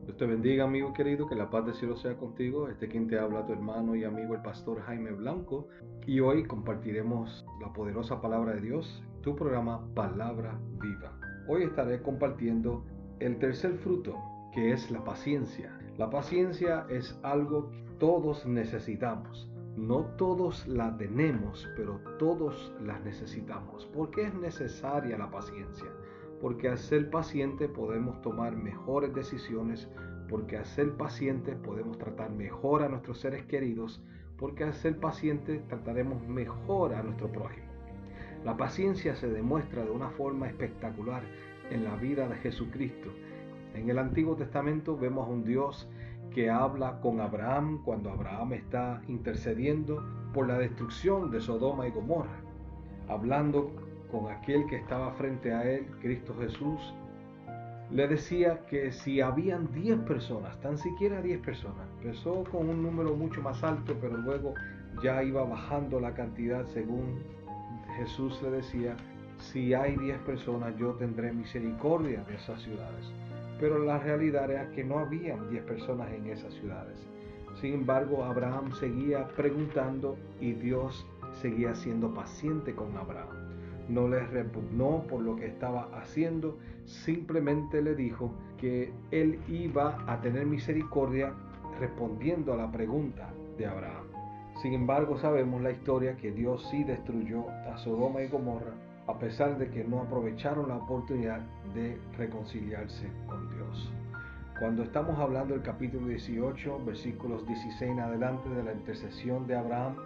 Dios te bendiga, amigo querido, que la paz del cielo sea contigo. Quien te habla, tu hermano y amigo, el pastor Jaime Blanco. Y hoy compartiremos la poderosa palabra de Dios, tu programa Palabra Viva. Hoy estaré compartiendo el tercer fruto, que es la paciencia. La paciencia es algo que todos necesitamos. No todos la tenemos, pero todos la necesitamos. ¿Por qué es necesaria la paciencia? Porque al ser paciente podemos tomar mejores decisiones, porque al ser pacientes podemos tratar mejor a nuestros seres queridos, porque al ser pacientes trataremos mejor a nuestro prójimo. La paciencia se demuestra de una forma espectacular en la vida de Jesucristo. En el Antiguo Testamento vemos a un Dios que habla con Abraham cuando Abraham está intercediendo por la destrucción de Sodoma y Gomorra, hablando con aquel que estaba frente a él, Cristo Jesús. Le decía que si habían 10 personas, tan siquiera 10 personas, empezó con un número mucho más alto, pero luego ya iba bajando la cantidad según Jesús le decía, si hay 10 personas yo tendré misericordia de esas ciudades. Pero la realidad era que no habían 10 personas en esas ciudades. Sin embargo, Abraham seguía preguntando y Dios seguía siendo paciente con Abraham. No le repugnó por lo que estaba haciendo, simplemente le dijo que él iba a tener misericordia respondiendo a la pregunta de Abraham. Sin embargo, sabemos la historia que Dios sí destruyó a Sodoma y Gomorra a pesar de que no aprovecharon la oportunidad de reconciliarse con Dios. Cuando estamos hablando del capítulo 18, versículos 16 en adelante de la intercesión de Abraham,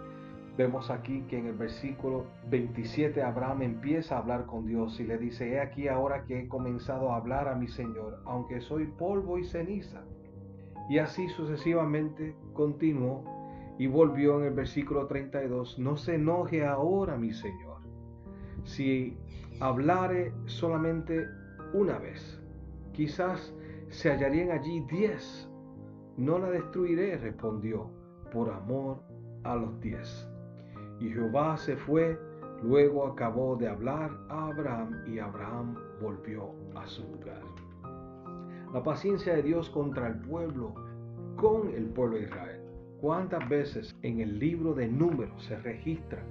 vemos aquí que en el versículo 27 Abraham empieza a hablar con Dios y le dice, he aquí ahora que he comenzado a hablar a mi Señor, aunque soy polvo y ceniza. Y así sucesivamente continuó y volvió en el versículo 32, no se enoje ahora mi Señor, si hablare solamente una vez, quizás se hallarían allí 10, no la destruiré, respondió, por amor a los 10. Y Jehová se fue, luego acabó de hablar a Abraham y Abraham volvió a su lugar. La paciencia de Dios contra el pueblo, con el pueblo de Israel. ¿Cuántas veces en el libro de Números se registra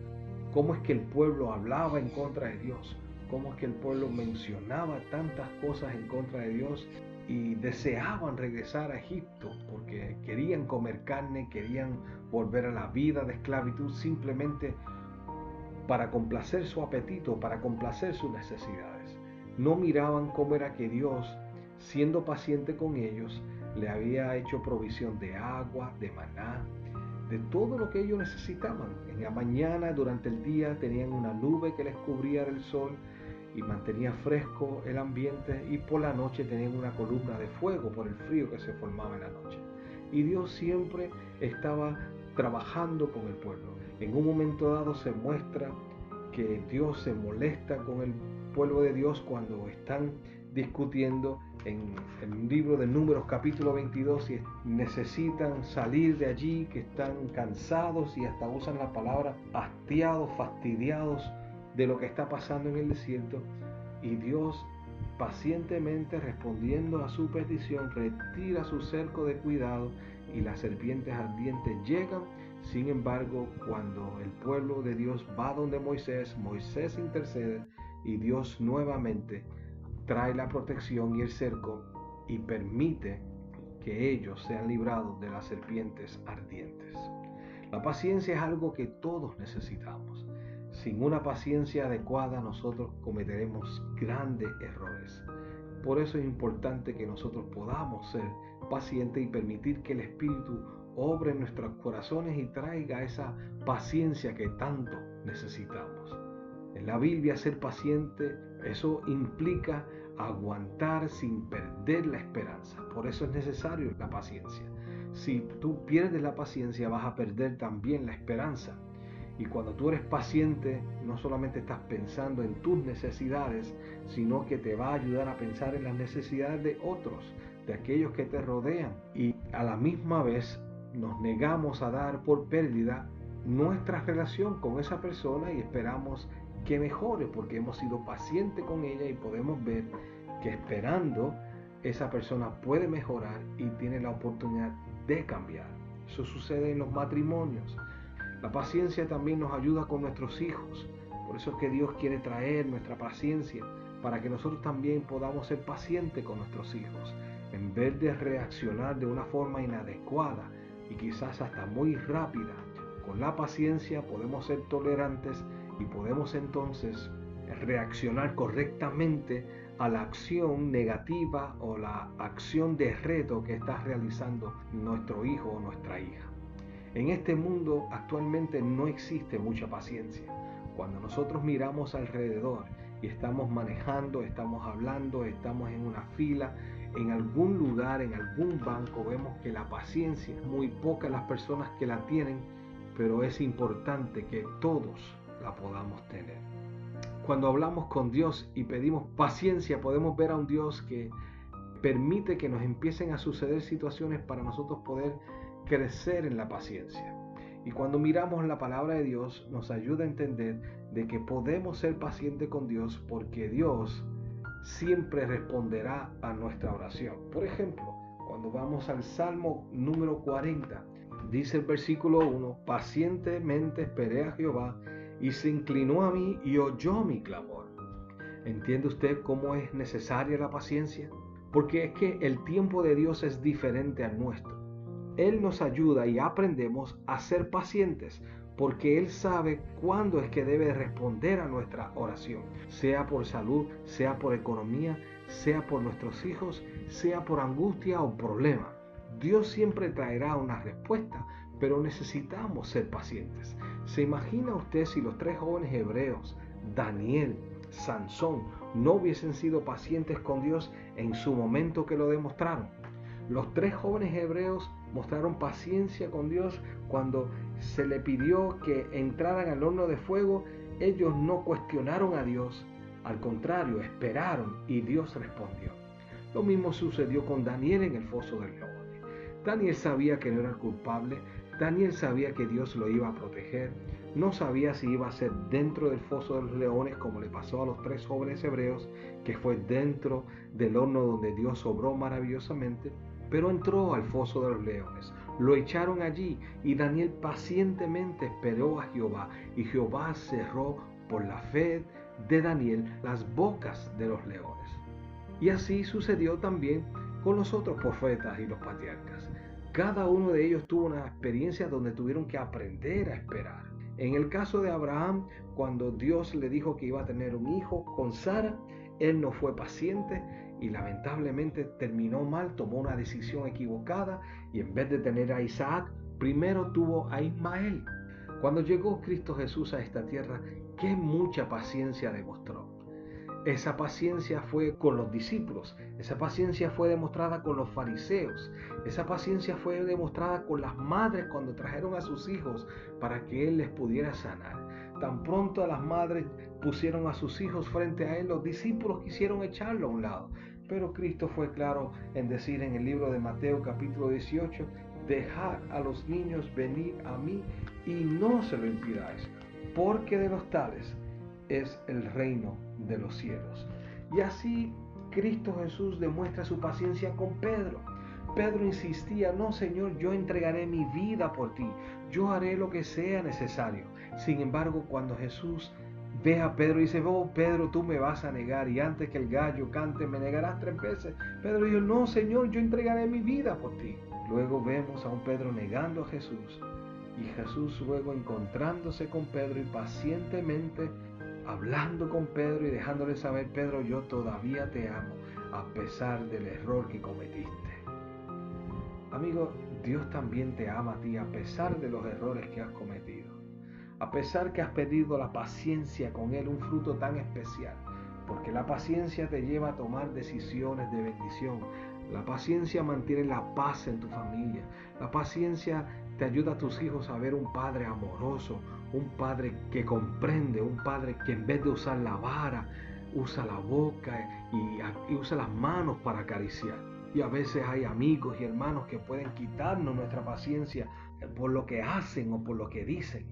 cómo es que el pueblo hablaba en contra de Dios? Cómo es que el pueblo mencionaba tantas cosas en contra de Dios y deseaban regresar a Egipto porque querían comer carne, querían volver a la vida de esclavitud simplemente para complacer su apetito, para complacer sus necesidades. No miraban cómo era que Dios, siendo paciente con ellos, le había hecho provisión de agua, de maná, de todo lo que ellos necesitaban. En la mañana, durante el día, tenían una nube que les cubría del sol y mantenía fresco el ambiente, y por la noche tenían una columna de fuego por el frío que se formaba en la noche. Y Dios siempre estaba trabajando con el pueblo. En un momento dado se muestra que Dios se molesta con el pueblo de Dios cuando están discutiendo en el libro de Números capítulo 22 y necesitan salir de allí, que están cansados y hasta usan la palabra hastiados, fastidiados de lo que está pasando en el desierto. Y Dios, pacientemente respondiendo a su petición, retira su cerco de cuidado y las serpientes ardientes llegan. Sin embargo, cuando el pueblo de Dios va donde Moisés, Moisés intercede y Dios nuevamente trae la protección y el cerco y permite que ellos sean librados de las serpientes ardientes. La paciencia es algo que todos necesitamos. Sin una paciencia adecuada nosotros cometeremos grandes errores. Por eso es importante que nosotros podamos ser pacientes y permitir que el Espíritu obre en nuestros corazones y traiga esa paciencia que tanto necesitamos. En la Biblia ser paciente, eso implica aguantar sin perder la esperanza. Por eso es necesario la paciencia. Si tú pierdes la paciencia, vas a perder también la esperanza. Y cuando tú eres paciente, no solamente estás pensando en tus necesidades, sino que te va a ayudar a pensar en las necesidades de otros, de aquellos que te rodean. Y a la misma vez nos negamos a dar por pérdida nuestra relación con esa persona y esperamos que mejore porque hemos sido pacientes con ella y podemos ver que esperando esa persona puede mejorar y tiene la oportunidad de cambiar. Eso sucede en los matrimonios. La paciencia también nos ayuda con nuestros hijos. Por eso es que Dios quiere traer nuestra paciencia para que nosotros también podamos ser pacientes con nuestros hijos. En vez de reaccionar de una forma inadecuada y quizás hasta muy rápida, con la paciencia podemos ser tolerantes y podemos entonces reaccionar correctamente a la acción negativa o la acción de reto que está realizando nuestro hijo o nuestra hija. En este mundo actualmente no existe mucha paciencia. Cuando nosotros miramos alrededor y estamos manejando, estamos hablando, estamos en una fila, en algún lugar, en algún banco, vemos que la paciencia es muy poca las personas que la tienen, pero es importante que todos la podamos tener. Cuando hablamos con Dios y pedimos paciencia, podemos ver a un Dios que permite que nos empiecen a suceder situaciones para nosotros poder crecer en la paciencia. Y cuando miramos la palabra de Dios, nos ayuda a entender de que podemos ser pacientes con Dios porque Dios siempre responderá a nuestra oración. Por ejemplo, cuando vamos al Salmo número 40, dice el versículo 1, pacientemente esperé a Jehová y se inclinó a mí y oyó mi clamor. ¿Entiende usted cómo es necesaria la paciencia? Porque es que el tiempo de Dios es diferente al nuestro. Él nos ayuda y aprendemos a ser pacientes porque Él sabe cuándo es que debe responder a nuestra oración, sea por salud, sea por economía, sea por nuestros hijos, sea por angustia o problema. Dios siempre traerá una respuesta, pero necesitamos ser pacientes. ¿Se imagina usted si los 3 jóvenes hebreos, Daniel, Sansón, no hubiesen sido pacientes con Dios en su momento que lo demostraron? Los 3 jóvenes hebreos mostraron paciencia con Dios cuando se le pidió que entraran al horno de fuego. Ellos no cuestionaron a Dios, al contrario, esperaron y Dios respondió. Lo mismo sucedió con Daniel en el foso del león. Daniel sabía que no era culpable, Daniel sabía que Dios lo iba a proteger, no sabía si iba a ser dentro del foso de los leones como le pasó a los 3 jóvenes hebreos, que fue dentro del horno donde Dios obró maravillosamente, pero entró al foso de los leones. Lo echaron allí y Daniel pacientemente esperó a Jehová y Jehová cerró por la fe de Daniel las bocas de los leones. Y así sucedió también con los otros profetas y los patriarcas. Cada uno de ellos tuvo una experiencia donde tuvieron que aprender a esperar. En el caso de Abraham, cuando Dios le dijo que iba a tener un hijo con Sara, él no fue paciente y lamentablemente terminó mal, tomó una decisión equivocada y en vez de tener a Isaac, primero tuvo a Ismael. Cuando llegó Cristo Jesús a esta tierra, qué mucha paciencia demostró. Esa paciencia fue con los discípulos, esa paciencia fue demostrada con los fariseos, esa paciencia fue demostrada con las madres cuando trajeron a sus hijos para que Él les pudiera sanar. Tan pronto a las madres pusieron a sus hijos frente a Él, los discípulos quisieron echarlo a un lado. Pero Cristo fue claro en decir en el libro de Mateo capítulo 18, dejad a los niños venir a mí y no se lo impidáis, porque de los tales es el reino de los cielos. Y así Cristo Jesús demuestra su paciencia con Pedro. Pedro insistía, no Señor, yo entregaré mi vida por ti, yo haré lo que sea necesario. Sin embargo, cuando Jesús ve a Pedro y dice, oh Pedro, tú me vas a negar y antes que el gallo cante me negarás 3 veces. Pedro dijo, no Señor, yo entregaré mi vida por ti. Luego vemos a un Pedro negando a Jesús y Jesús luego encontrándose con Pedro y pacientemente hablando con Pedro y dejándole saber, Pedro, yo todavía te amo a pesar del error que cometiste. Amigo, Dios también te ama a ti a pesar de los errores que has cometido. A pesar que has perdido la paciencia con Él, un fruto tan especial. Porque la paciencia te lleva a tomar decisiones de bendición. La paciencia mantiene la paz en tu familia. La paciencia te ayuda a tus hijos a ver un padre amoroso, un padre que comprende, un padre que en vez de usar la vara, usa la boca y usa las manos para acariciar. Y a veces hay amigos y hermanos que pueden quitarnos nuestra paciencia por lo que hacen o por lo que dicen.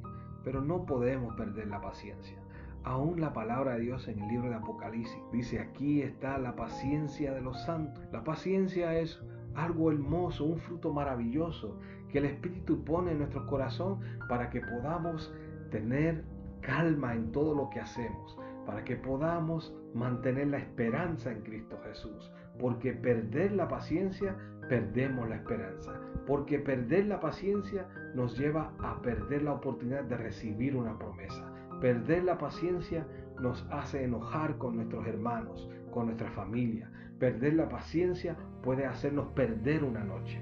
Pero no podemos perder la paciencia. Aún la palabra de Dios en el libro de Apocalipsis dice: aquí está la paciencia de los santos. La paciencia es algo hermoso, un fruto maravilloso que el Espíritu pone en nuestro corazón para que podamos tener calma en todo lo que hacemos, para que podamos mantener la esperanza en Cristo Jesús. Porque perder la paciencia, perdemos la esperanza. Porque perder la paciencia nos lleva a perder la oportunidad de recibir una promesa. Perder la paciencia nos hace enojar con nuestros hermanos, con nuestra familia. Perder la paciencia puede hacernos perder una noche.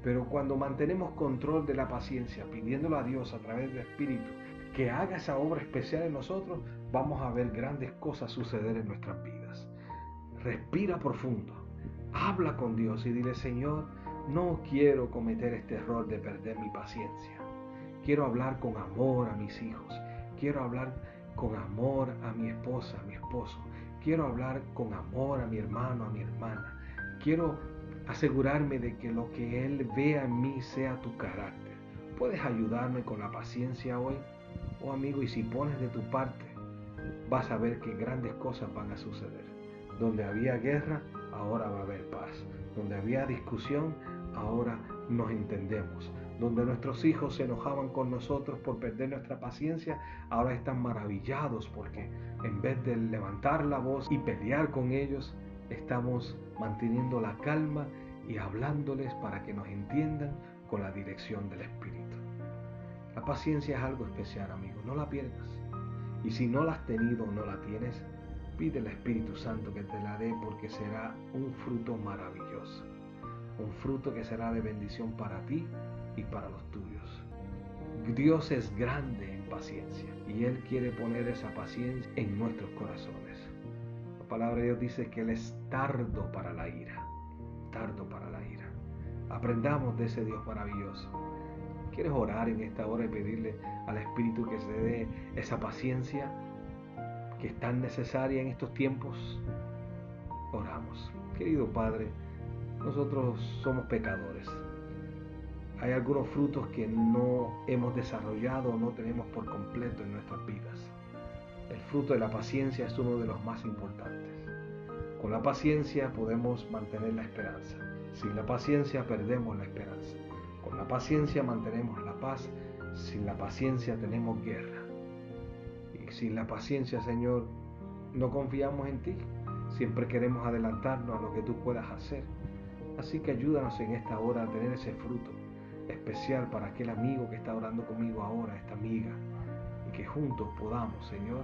Pero cuando mantenemos control de la paciencia, pidiéndolo a Dios a través del Espíritu que haga esa obra especial en nosotros, vamos a ver grandes cosas suceder en nuestras vidas. Respira profundo, habla con Dios y dile: Señor, no quiero cometer este error de perder mi paciencia. Quiero hablar con amor a mis hijos. Quiero hablar con amor a mi esposa, a mi esposo. Quiero hablar con amor a mi hermano, a mi hermana. Quiero asegurarme de que lo que Él vea en mí sea tu carácter. ¿Puedes ayudarme con la paciencia hoy? Oh amigo, y si pones de tu parte, vas a ver que grandes cosas van a suceder. Donde había guerra, ahora va a haber paz. Donde había discusión, ahora nos entendemos. Donde nuestros hijos se enojaban con nosotros por perder nuestra paciencia, ahora están maravillados porque en vez de levantar la voz y pelear con ellos, estamos manteniendo la calma y hablándoles para que nos entiendan con la dirección del Espíritu. La paciencia es algo especial, amigo, no la pierdas. Y si no la has tenido o no la tienes, pide al Espíritu Santo que te la dé, porque será un fruto maravilloso. Un fruto que será de bendición para ti y para los tuyos. Dios es grande en paciencia y Él quiere poner esa paciencia en nuestros corazones. La palabra de Dios dice que Él es tardo para la ira. Tardo para la ira. Aprendamos de ese Dios maravilloso. ¿Quieres orar en esta hora y pedirle al Espíritu que se dé esa paciencia que es tan necesaria en estos tiempos? Oramos. Querido Padre, nosotros somos pecadores. Hay algunos frutos que no hemos desarrollado o no tenemos por completo en nuestras vidas. El fruto de la paciencia es uno de los más importantes. Con la paciencia podemos mantener la esperanza. Sin la paciencia perdemos la esperanza. Con la paciencia mantenemos la paz. Sin la paciencia tenemos guerra. Y sin la paciencia, Señor, no confiamos en ti. Siempre queremos adelantarnos a lo que tú puedas hacer. Así que ayúdanos en esta hora a tener ese fruto especial para aquel amigo que está orando conmigo ahora, esta amiga, y que juntos podamos, Señor,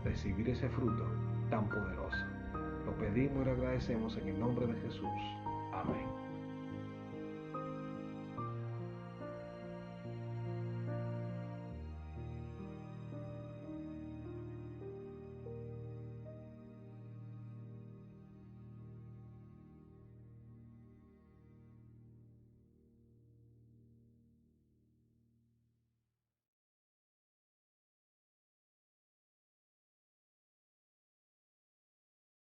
recibir ese fruto tan poderoso. Lo pedimos y lo agradecemos en el nombre de Jesús. Amén.